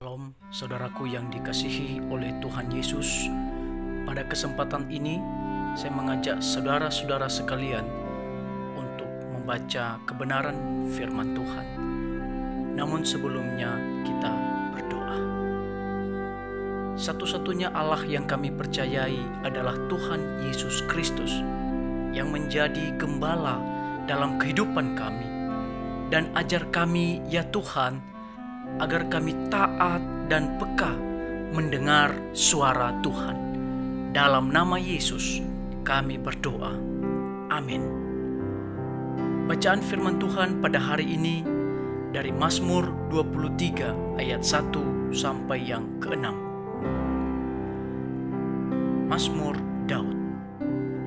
Shalom, saudaraku yang dikasihi oleh Tuhan Yesus. Pada kesempatan ini, saya mengajak saudara-saudara sekalian untuk membaca kebenaran firman Tuhan. Namun sebelumnya kita berdoa. Satu-satunya Allah yang kami percayai adalah Tuhan Yesus Kristus, yang menjadi gembala dalam kehidupan kami. Dan ajar kami, ya Tuhan, agar kami taat dan peka mendengar suara Tuhan. Dalam nama Yesus kami berdoa. Amin. Bacaan firman Tuhan pada hari ini dari Mazmur 23 ayat 1 sampai yang ke-6. Mazmur Daud.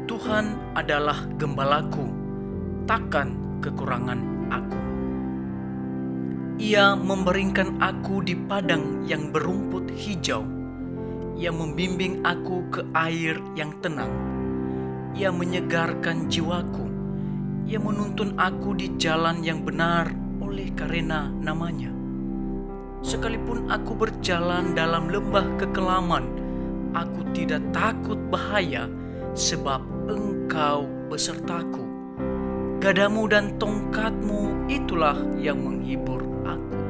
Tuhan adalah gembalaku, takkan kekurangan aku. Ia membaringkan aku di padang yang berumput hijau. Ia membimbing aku ke air yang tenang. Ia menyegarkan jiwaku. Ia menuntun aku di jalan yang benar oleh karena namanya. Sekalipun aku berjalan dalam lembah kekelaman, aku tidak takut bahaya, sebab Engkau besertaku. Gadamu dan tongkatmu itulah yang menghibur aku.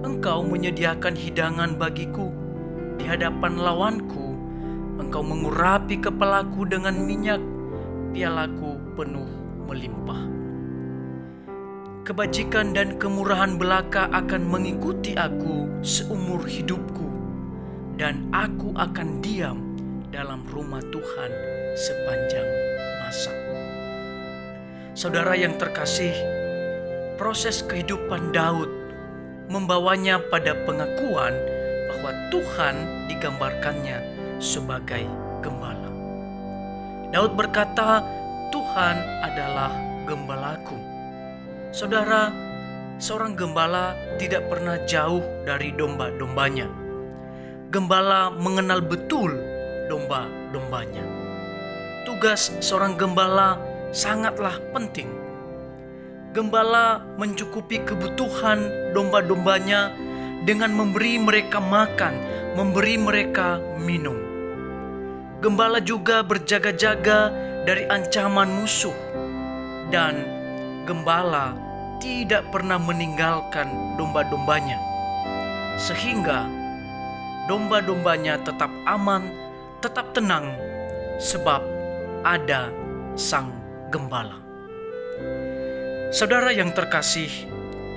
Engkau menyediakan hidangan bagiku di hadapan lawanku. Engkau mengurapi kepalaku dengan minyak, pialaku penuh melimpah. Kebajikan dan kemurahan belaka akan mengikuti aku seumur hidupku, dan aku akan diam dalam rumah Tuhan sepanjang masa. Saudara yang terkasih, proses kehidupan Daud membawanya pada pengakuan bahwa Tuhan digambarkannya sebagai gembala. Daud berkata, Tuhan adalah gembalaku. Saudara, seorang gembala tidak pernah jauh dari domba-dombanya. Gembala mengenal betul domba-dombanya. Tugas seorang gembala sangatlah penting. Gembala mencukupi kebutuhan domba-dombanya dengan memberi mereka makan, memberi mereka minum. Gembala juga berjaga-jaga dari ancaman musuh, dan gembala tidak pernah meninggalkan domba-dombanya, sehingga domba-dombanya tetap aman, tetap tenang, sebab ada sang gembala. Saudara yang terkasih,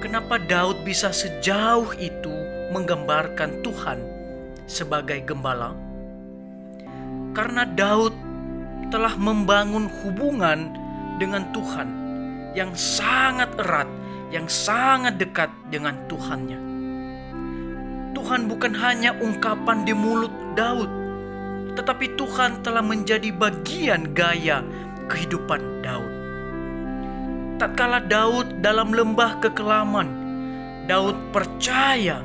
kenapa Daud bisa sejauh itu menggambarkan Tuhan sebagai gembala? Karena Daud telah membangun hubungan dengan Tuhan yang sangat erat, yang sangat dekat dengan Tuhannya. Tuhan bukan hanya ungkapan di mulut Daud, tetapi Tuhan telah menjadi bagian gaya kehidupan Daud. Tatkala Daud dalam lembah kekelaman, Daud percaya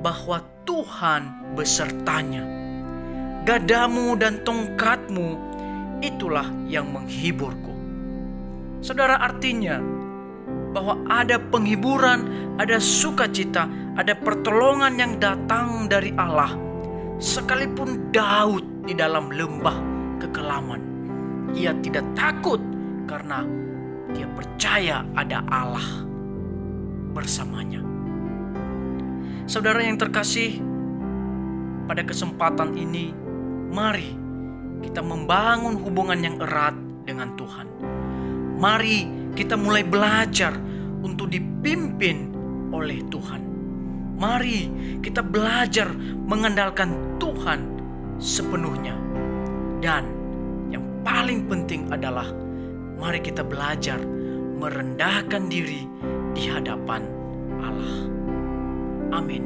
bahwa Tuhan besertanya. Gadamu dan tongkatmu itulah yang menghiburku. Saudara, artinya bahwa ada penghiburan, ada sukacita, ada pertolongan yang datang dari Allah. Sekalipun Daud di dalam lembah kekelaman, ia tidak takut karena dia percaya ada Allah bersamanya. Saudara yang terkasih, pada kesempatan ini, mari kita membangun hubungan yang erat dengan Tuhan. Mari kita mulai belajar untuk dipimpin oleh Tuhan. Mari kita belajar mengandalkan Tuhan sepenuhnya. Dan yang paling penting adalah mari kita belajar merendahkan diri di hadapan Allah. Amin.